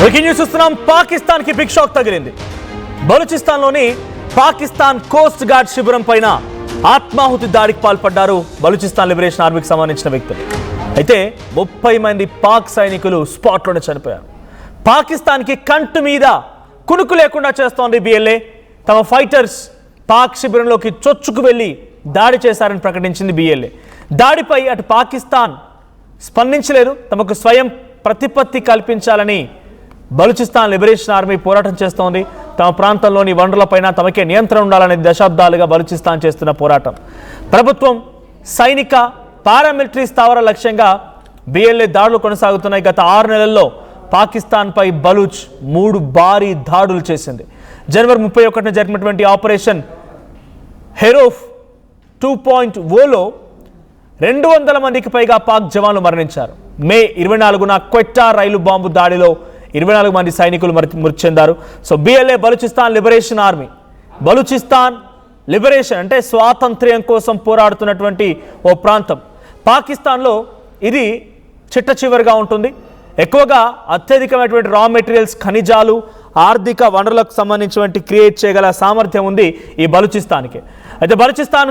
Breaking news చూస్తున్నాం. పాకిస్తాన్ కి big shock తగిలింది. బలూచిస్తాన్లోని పాకిస్తాన్ కోస్ట్ గార్డ్ శిబిరం పైన ఆత్మాహుతి దాడికి పాల్పడ్డారు బలూచిస్తాన్ లిబరేషన్ ఆర్మీకి సంబంధించిన వ్యక్తులు. అయితే 30 మంది పాక్ సైనికులు స్పాట్లోనే చనిపోయారు. పాకిస్తాన్కి కంటు మీద కునుకు లేకుండా చేస్తోంది బిఎల్ఏ. తమ ఫైటర్స్ పాక్ శిబిరంలోకి చొచ్చుకు వెళ్లి దాడి చేశారని ప్రకటించింది బిఎల్ఏ. దాడిపై అటు పాకిస్తాన్ స్పందించలేదు. తమకు స్వయం ప్రతిపత్తి కల్పించాలని బలూచిస్తాన్ లిబరేషన్ ఆర్మీ పోరాటం చేస్తోంది. తమ ప్రాంతంలోని వనరులపైన తమకే నియంత్రణ ఉండాలనే దశాబ్దాలుగా బలూచిస్తాన్ చేస్తున్న పోరాటం. ప్రభుత్వం సైనిక పారామిలిటరీ స్థావర లక్ష్యంగా బిఎల్ఏ దాడులు కొనసాగుతున్నాయి. గత 6 నెలల్లో పాకిస్తాన్పై బలూచ్ 3 భారీ దాడులు చేసింది. జనవరి 31న జరిగినటువంటి ఆపరేషన్ హెరోఫ్ 2.0లో 200 మందికి పైగా పాక్ జవాన్లు మరణించారు. మే 24న క్వెట్టా రైలు బాంబు దాడిలో 24 మంది సైనికులు మృతి చెందారు. So BLA Balochistan liberation army. Balochistan liberation అంటే స్వాతంత్ర్యం కోసం పోరాడుతున్నటువంటి ఓ ప్రాంతం. పాకిస్తాన్లో ఇది చిట్ట చివరిగా ఉంటుంది. ఎక్కువగా అత్యధికమైనటువంటి రా మెటీరియల్స్, ఖనిజాలు, ఆర్థిక వనరులకు సంబంధించినటువంటి క్రియేట్ చేయగల సామర్థ్యం ఉంది ఈ బలూచిస్తాన్కి. అయితే బలూచిస్తాన్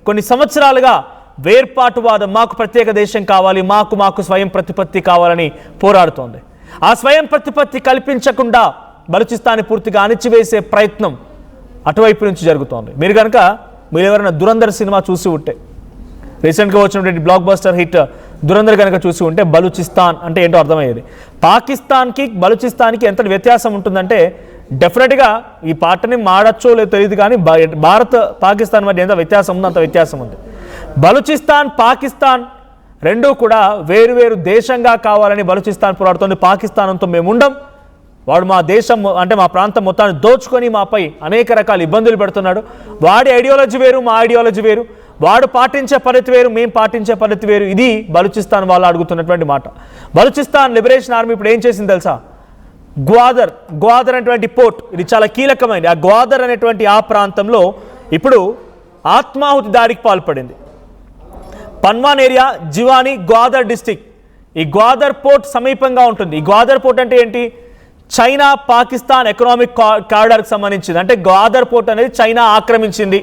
కొన్ని సంవత్సరాలుగా వేర్పాటువాదం, మాకు ప్రత్యేక దేశం కావాలి, మాకు స్వయం ప్రతిపత్తి కావాలని పోరాడుతోంది. ఆ స్వయం ప్రతిపత్తి కల్పించకుండా బలూచిస్తాన్ని పూర్తిగా అణిచివేసే ప్రయత్నం అటువైపు నుంచి జరుగుతోంది. మీరు ఎవరైనా దురంధర్ సినిమా చూసి ఉంటే, రీసెంట్గా వచ్చినటువంటి బ్లాక్ బస్టర్ హిట్ దురంధర్ కనుక చూసి ఉంటే బలూచిస్తాన్ అంటే ఏంటో అర్థమయ్యేది. పాకిస్తాన్కి బలూచిస్తాన్కి ఎంత వ్యత్యాసం ఉంటుందంటే, డెఫినెట్గా ఈ పాటని మాడచ్చో లేదో తెలియదు కానీ భారత్ పాకిస్తాన్ మధ్య ఎంత వ్యత్యాసం ఉందో అంత వ్యత్యాసం ఉంది. బలూచిస్తాన్ పాకిస్తాన్ రెండూ కూడా వేరు దేశంగా కావాలని బలూచిస్తాన్ పోరాడుతోంది. పాకిస్తాన్తో మేము ఉండం, వాడు మా దేశం అంటే మా ప్రాంతం మొత్తాన్ని దోచుకొని మాపై అనేక రకాల ఇబ్బందులు పెడుతున్నాడు. వాడి ఐడియాలజీ వేరు, మా ఐడియాలజీ వేరు, వాడు పాటించే పద్ధతి వేరు, మేము పాటించే పద్ధతి వేరు. ఇది బలూచిస్తాన్ వాళ్ళు అడుగుతున్నటువంటి మాట. బలూచిస్తాన్ లిబరేషన్ ఆర్మీ ఇప్పుడు ఏం చేసింది తెలుసా? గ్వాదర్ అనేటువంటి పోర్ట్, ఇది చాలా కీలకమైనది. ఆ గ్వాదర్ అనేటువంటి ఆ ప్రాంతంలో ఇప్పుడు ఆత్మాహుతి దాడికి పాల్పడింది. పన్వాన్ ఏరియా, జివాని, గ్వాదర్ డిస్టిక్. ఈ గ్వాదర్ పోర్ట్ సమీపంగా ఉంటుంది. ఈ గ్వాదర్ పోర్ట్ అంటే ఏంటి? చైనా పాకిస్తాన్ ఎకనామిక్ కారిడార్కి సంబంధించింది. అంటే గ్వాదర్ పోర్ట్ అనేది చైనా ఆక్రమించింది.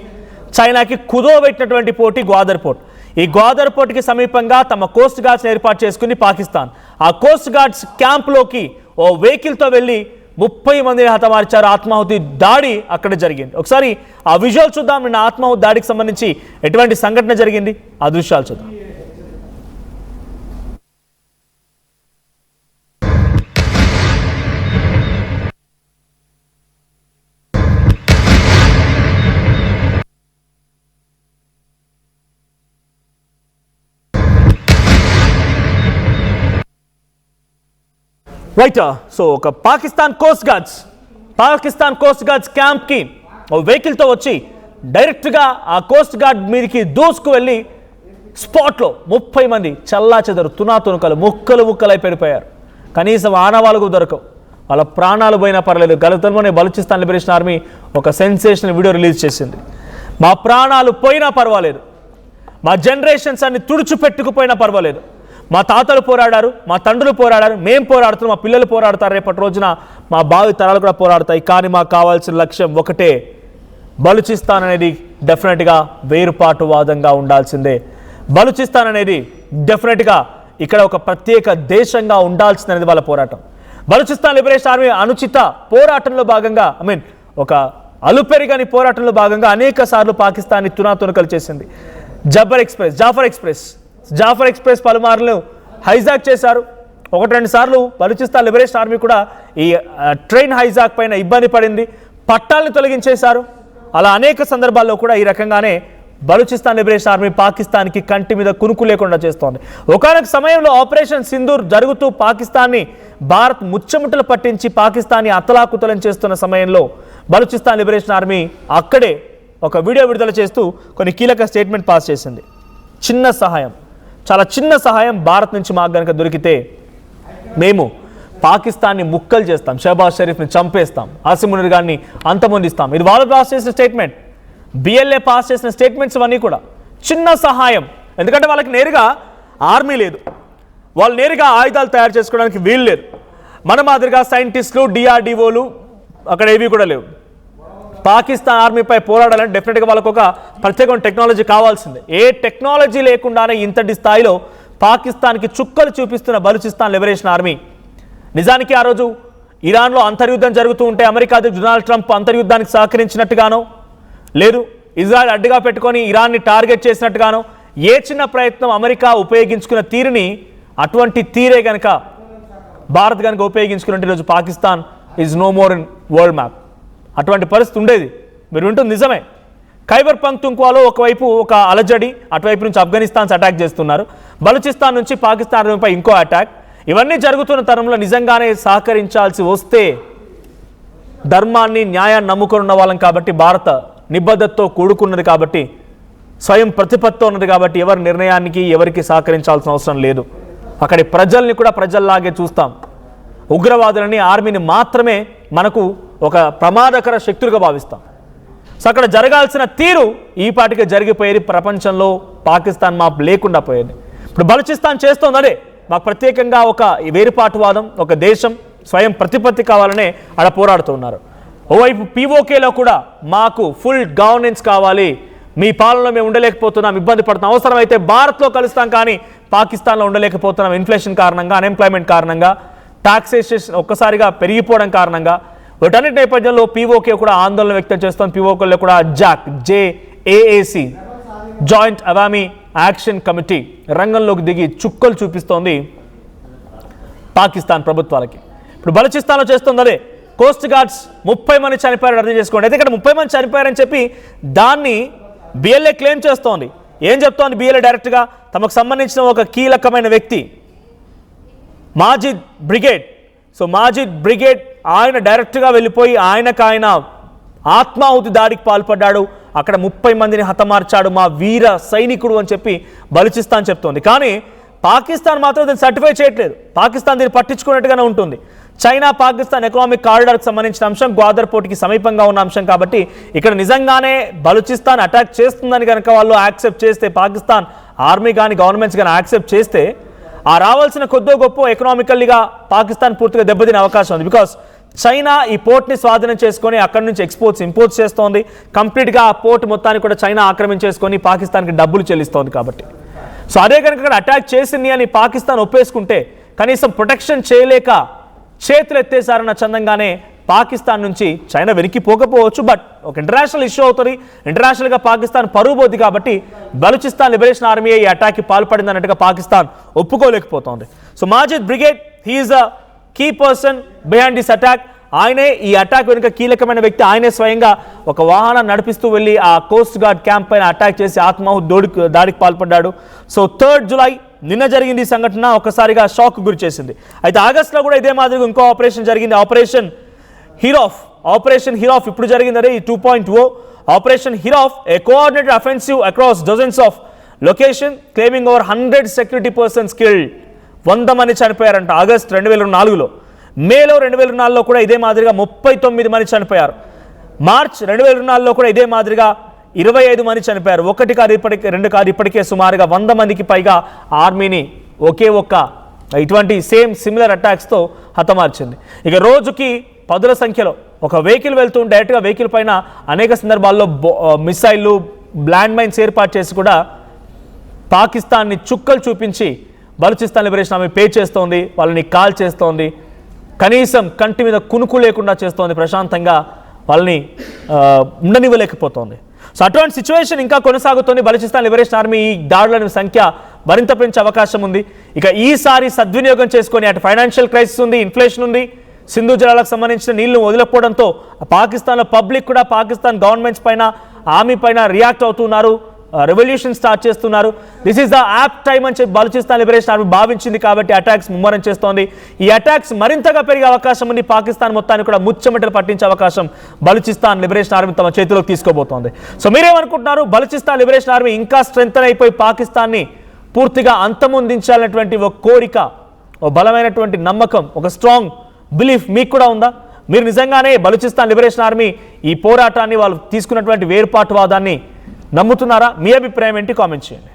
చైనాకి కుదోబెట్టినటువంటి పోర్ట్ ఈ గ్వాదర్ పోర్ట్. ఈ గ్వాదర్ పోర్ట్కి సమీపంగా తమ కోస్ట్ గార్డ్స్ ఏర్పాటు చేసుకుని పాకిస్తాన్ ఆ కోస్ట్ గార్డ్స్ క్యాంప్లోకి ఓ వెహికల్తో వెళ్ళి 30 మందిని హతమార్చారు. ఆత్మాహుతి దాడి అక్కడ జరిగింది. ఒకసారి ఆ విజువల్ చూద్దాం. నిన్న ఆత్మాహుతి దాడికి సంబంధించి ఎటువంటి సంఘటన జరిగింది, ఆ దృశ్యాలు చూద్దాం. రైట్. సో ఒక పాకిస్తాన్ కోస్ట్ గార్డ్స్ క్యాంప్కి ఓ వెహికల్తో వచ్చి డైరెక్ట్గా ఆ కోస్ట్ గార్డ్ మీదకి దూసుకు వెళ్ళి స్పాట్లో 30 మంది చల్లా చెదరు, తునాతునకలు, ముక్కలై పెరిపోయారు. కనీసం ఆనవాళ్ళకు దొరకవు. వాళ్ళ ప్రాణాలు పోయినా పర్లేదు. గతంలోనే బలూచిస్తాన్ లిబరేషన్ ఆర్మీ ఒక సెన్సేషనల్ వీడియో రిలీజ్ చేసింది. మా ప్రాణాలు పోయినా పర్వాలేదు, మా జనరేషన్స్ అన్ని తుడిచిపెట్టుకుపోయినా పర్వాలేదు, మా తాతలు పోరాడారు, మా తండ్రులు పోరాడారు, మేము పోరాడుతున్నాం, మా పిల్లలు పోరాడతారు, రేపటి రోజున మా భావి తరాలు కూడా పోరాడతాయి. కానీ మాకు కావాల్సిన లక్ష్యం ఒకటే, బలూచిస్తాన్ అనేది డెఫినెట్గా వేరుపాటువాదంగా ఉండాల్సిందే. బలూచిస్తాన్ అనేది డెఫినెట్గా ఇక్కడ ఒక ప్రత్యేక దేశంగా ఉండాల్సిందనేది వాళ్ళ పోరాటం. బలూచిస్తాన్ లిబరేషన్ ఆర్మీ అనుచిత పోరాటంలో భాగంగా ఒక అలుపెరిగని పోరాటంలో భాగంగా అనేక సార్లు పాకిస్తాన్ని తునాతునకలు చేసింది. జాఫర్ ఎక్స్ప్రెస్ పలుమార్లు హైజాక్ చేశారు. 1-2 సార్లు బలూచిస్తాన్ లిబరేషన్ ఆర్మీ కూడా ఈ ట్రైన్ హైజాక్ పైన ఇబ్బంది పడింది. పట్టాలను తొలగించేశారు. అలా అనేక సందర్భాల్లో కూడా ఈ రకంగానే బలూచిస్తాన్ లిబరేషన్ ఆర్మీ పాకిస్తాన్కి కంటి మీద కునుకు లేకుండా చేస్తోంది. ఒకానొక సమయంలో ఆపరేషన్ సింధూర్ జరుగుతూ పాకిస్తాన్ని భారత్ ముచ్చముట్టలు పట్టించి పాకిస్తాన్ని అతలాకుతలం చేస్తున్న సమయంలో బలూచిస్తాన్ లిబరేషన్ ఆర్మీ అక్కడే ఒక వీడియో విడుదల చేస్తూ కొన్ని కీలక స్టేట్మెంట్ పాస్ చేసింది. చాలా చిన్న సహాయం భారత్ నుంచి మాకు కనుక దొరికితే మేము పాకిస్తాన్ని ముక్కలు చేస్తాం, షహబాజ్ షరీఫ్ని చంపేస్తాం, ఆసిమ్ మునీర్ గారిని అంతమొందిస్తాం. ఇది వాళ్ళు పాస్ చేసిన స్టేట్మెంట్. బిఎల్ఏ పాస్ చేసిన స్టేట్మెంట్స్ ఇవన్నీ కూడా చిన్న సహాయం. ఎందుకంటే వాళ్ళకి నేరుగా ఆర్మీ లేదు, వాళ్ళు నేరుగా ఆయుధాలు తయారు చేసుకోవడానికి వీలు లేదు. మన మాదిరిగా సైంటిస్టులు డిఆర్డిఓలు అక్కడ ఏవి కూడా లేవు. పాకిస్తాన్ ఆర్మీపై పోరాడాలంటే డెఫినెట్గా వాళ్ళకు ఒక ప్రత్యేకమైన టెక్నాలజీ కావాల్సిందే. ఏ టెక్నాలజీ లేకుండానే ఇంతటి స్థాయిలో పాకిస్తాన్కి చుక్కలు చూపిస్తున్న బలూచిస్తాన్ లిబరేషన్ ఆర్మీ. నిజానికి ఆ రోజు ఇరాన్లో అంతర్యుద్ధం జరుగుతూ ఉంటే అమెరికా అధ్యక్షుడు డొనాల్డ్ ట్రంప్ అంతర్యుద్ధానికి సహకరించినట్టుగానో, లేదు ఇజ్రాయెల్ అడ్డుగా పెట్టుకొని ఇరాన్ని టార్గెట్ చేసినట్టుగానో ఏ చిన్న ప్రయత్నం అమెరికా ఉపయోగించుకున్న తీరుని, అటువంటి తీరే కనుక భారత్ కనుక ఉపయోగించుకున్నట్టు ఈరోజు Pakistan is no more in world map. అటువంటి పరిస్థితి ఉండేది. మీరు వింటుంది నిజమే. ఖైబర్ పంక్తుంక్వాలో ఒకవైపు ఒక అలజడి, అటువైపు నుంచి ఆఫ్ఘనిస్తాన్స్ అటాక్ చేస్తున్నారు, బలూచిస్తాన్ నుంచి పాకిస్తాన్ ఆర్మీపై ఇంకో అటాక్. ఇవన్నీ జరుగుతున్న తరంలో నిజంగానే సహకరించాల్సి వస్తే ధర్మాన్ని న్యాయాన్ని నమ్ముకున్న వాళ్ళం కాబట్టి, భారత నిబద్ధతతో కూడుకున్నది కాబట్టి, స్వయం ప్రతిపత్తితో ఉన్నది కాబట్టి ఎవరి నిర్ణయానికి ఎవరికి సహకరించాల్సిన అవసరం లేదు. అక్కడి ప్రజల్ని కూడా ప్రజల్లాగే చూస్తాం. ఉగ్రవాదులని ఆర్మీని మాత్రమే మనకు ఒక ప్రమాదకర శక్తులుగా భావిస్తాం. సో అక్కడ జరగాల్సిన తీరు ఈ పాటికి జరిగిపోయేది. ప్రపంచంలో పాకిస్తాన్ మాప్ లేకుండా పోయేది. ఇప్పుడు బలూచిస్తాన్ చేస్తోంది అదే. మాకు ప్రత్యేకంగా ఒక వేరుపాటువాదం, ఒక దేశం, స్వయం ప్రతిపత్తి కావాలనే ఆడ పోరాడుతున్నారు. ఓవైపు పీఓకేలో కూడా మాకు ఫుల్ గవర్నెన్స్ కావాలి, మీ పాలనలో మేము ఉండలేకపోతున్నాం, ఇబ్బంది పడుతున్నాం, అవసరమైతే భారత్లో కలుస్తాం కానీ పాకిస్తాన్లో ఉండలేకపోతున్నాం, ఇన్ఫ్లేషన్ కారణంగా, అన్ఎంప్లాయ్మెంట్ కారణంగా, టాక్సేషన్ ఒక్కసారిగా పెరిగిపోవడం కారణంగా. వీటన్నిటి నేపథ్యంలో పీఓకే కూడా ఆందోళన వ్యక్తం చేస్తోంది. పీఓకేలో కూడా JAAC joint Awami action committee రంగంలోకి దిగి చుక్కలు చూపిస్తోంది పాకిస్తాన్ ప్రభుత్వాలకి. ఇప్పుడు బలూచిస్తాన్లో చేస్తుంది అదే. కోస్ట్ గార్డ్స్ 30 మంది చనిపోయారు, అర్థం చేసుకోండి. అయితే ఇక్కడ 30 మంది చనిపోయారని చెప్పి దాన్ని బిఎల్ఏ క్లెయిమ్ చేస్తోంది. ఏం చెప్తోంది బిఎల్ఏ డైరెక్ట్గా? తమకు సంబంధించిన ఒక కీలకమైన వ్యక్తి Majid brigade. So Majeed brigade ఆయన డైరెక్ట్గా వెళ్ళిపోయి ఆయన ఆత్మాహుతి దాడికి పాల్పడ్డాడు, అక్కడ 30 మందిని హతమార్చాడు, మా వీర సైనికుడు అని చెప్పి బలూచిస్తాన్ చెప్తోంది. కానీ పాకిస్తాన్ మాత్రం దీన్ని సర్టిఫై చేయట్లేదు. పాకిస్తాన్ దీన్ని పట్టించుకున్నట్టుగానే ఉంటుంది. చైనా పాకిస్తాన్ ఎకనామిక్ కారిడార్కి సంబంధించిన అంశం, గ్వాదర్ పోర్టుకి సమీపంగా ఉన్న అంశం కాబట్టి ఇక్కడ నిజంగానే బలూచిస్తాన్ అటాక్ చేస్తుందని కనుక వాళ్ళు యాక్సెప్ట్ చేస్తే, పాకిస్తాన్ ఆర్మీ కానీ గవర్నమెంట్స్ కానీ యాక్సెప్ట్ చేస్తే ఆ రావాల్సిన కొద్దో గొప్ప ఎకనామికల్లీగా పాకిస్తాన్ పూర్తిగా దెబ్బతినే అవకాశం ఉంది. బికాస్ చైనా ఈ పోర్ట్ని స్వాధీనం చేసుకొని అక్కడి నుంచి ఇంపోర్ట్స్ చేస్తోంది. కంప్లీట్గా ఆ పోర్ట్ మొత్తాన్ని కూడా చైనా ఆక్రమించేసుకొని పాకిస్తాన్కి డబ్బులు చెల్లిస్తోంది కాబట్టి. సో అదే కనుక ఇక్కడ అటాక్ చేసింది అని పాకిస్తాన్ ఒప్పేసుకుంటే కనీసం ప్రొటెక్షన్ చేయలేక చేతులు ఎత్తేసారన్న చందంగానే పాకిస్తాన్ నుంచి చైనా వెనక్కిపోకపోవచ్చు, బట్ ఒక ఇంటర్నేషనల్ ఇష్యూ అవుతుంది. ఇంటర్నేషనల్గా పాకిస్తాన్ పరువు పోద్ది కాబట్టి బలూచిస్తాన్ లిబరేషన్ ఆర్మీ ఈ అటాక్కి పాల్పడింది అన్నట్టుగా పాకిస్తాన్ ఒప్పుకోలేకపోతోంది. So Majeed brigade he's a key person behind this attack. ఆయనే ఈ అటాక్ వెనుక కీలకమైన వ్యక్తి. ఆయనే స్వయంగా ఒక వాహనం నడిపిస్తూ వెళ్ళి ఆ కోస్ట్ గార్డ్ క్యాంప్ పైన అటాక్ చేసి ఆత్మాహుతి దాడికి పాల్పడ్డాడు. సో 3rd జూలై నిన్న జరిగింది ఈ సంఘటన. ఒక్కసారిగా షాక్ గురి చేసింది. అయితే ఆగస్టులో కూడా ఇదే మాదిరిగా ఇంకో ఆపరేషన్ జరిగింది, ఆపరేషన్ హిరాఫ్. ఇప్పుడు జరిగింది అదే ఈ 2.0 operation Herof, a coordinated offensive across dozens of location claiming over 100 security persons killed. 100 మంది చనిపోయారంట ఆగస్ట్ 2024లో. మేలో 2024లో కూడా ఇదే మాదిరిగా 39 మంది చనిపోయారు. మార్చ్ 2024లో కూడా ఇదే మాదిరిగా 25 మంది చనిపోయారు. 1 కాదు ఇప్పటికే 2 కాదు ఇప్పటికే సుమారుగా 100 మందికి పైగా ఆర్మీని ఒకే ఒక్క ఇటువంటి సిమిలర్ అటాక్స్తో హతమార్చింది. ఇక రోజుకి పదుల సంఖ్యలో ఒక వెహికల్ వెళ్తూ డైరెక్ట్గా వెహికల్ పైన అనేక సందర్భాల్లో మిసైళ్ళు, ల్యాండ్ మైన్స్ ఏర్పాటు చేసి కూడా పాకిస్తాన్ని చుక్కలు చూపించి బలూచిస్తాన్ లిబరేషన్ ఆర్మీ పే చేస్తోంది, వాళ్ళని కాల్ చేస్తోంది, కనీసం కంటి మీద కునుకు లేకుండా చేస్తోంది, ప్రశాంతంగా వాళ్ళని ఉండనివ్వలేకపోతోంది. సో అటువంటి సిచ్యువేషన్ ఇంకా కొనసాగుతోంది. బలూచిస్తాన్ లిబరేషన్ ఆర్మీ ఈ దాడుల సంఖ్య మరింత పెంచే అవకాశం ఉంది. ఇక ఈసారి సద్వినియోగం చేసుకొని అటు ఫైనాన్షియల్ క్రైసిస్ ఉంది, ఇన్ఫ్లేషన్ ఉంది, సింధు జలాలకు సంబంధించిన నీళ్లు వదిలిపోవడంతో పాకిస్తాన్లో పబ్లిక్ కూడా పాకిస్తాన్ గవర్నమెంట్స్ పైన, ఆర్మీ పైన రియాక్ట్ అవుతున్నారు, రెవల్యూషన్ స్టార్ట్ చేస్తున్నారు. This is the app time అని చెప్పి బలూచిస్తాన్ లిబరేషన్ ఆర్మీ భావించింది కాబట్టి అటాక్స్ ముమ్మరం చేస్తోంది. ఈ అటాక్స్ మరింతగా పెరిగే అవకాశం ఉంది. పాకిస్తాన్ మొత్తాన్ని కూడా ముచ్చమటలు పట్టించే అవకాశం బలూచిస్తాన్ లిబరేషన్ ఆర్మీ తమ చేతిలోకి తీసుకోబోతోంది. సో మీరేమనుకుంటున్నారు? బలూచిస్తాన్ లిబరేషన్ ఆర్మీ ఇంకా స్ట్రెంగ్తన్ అయిపోయి పాకిస్తాన్ని పూర్తిగా అంతమొందించాలనేటువంటి ఒక కోరిక, ఒక బలమైనటువంటి నమ్మకం, ఒక స్ట్రాంగ్ బిలీఫ్ మీకు కూడా ఉందా? మీరు నిజంగానే బలూచిస్తాన్ లిబరేషన్ ఆర్మీ ఈ పోరాటాన్ని, వాళ్ళు తీసుకున్నటువంటి వేర్పాటువాదాన్ని నమ్ముతున్నారా? మీ అభిప్రాయం ఏంటి? కామెంట్ చేయండి.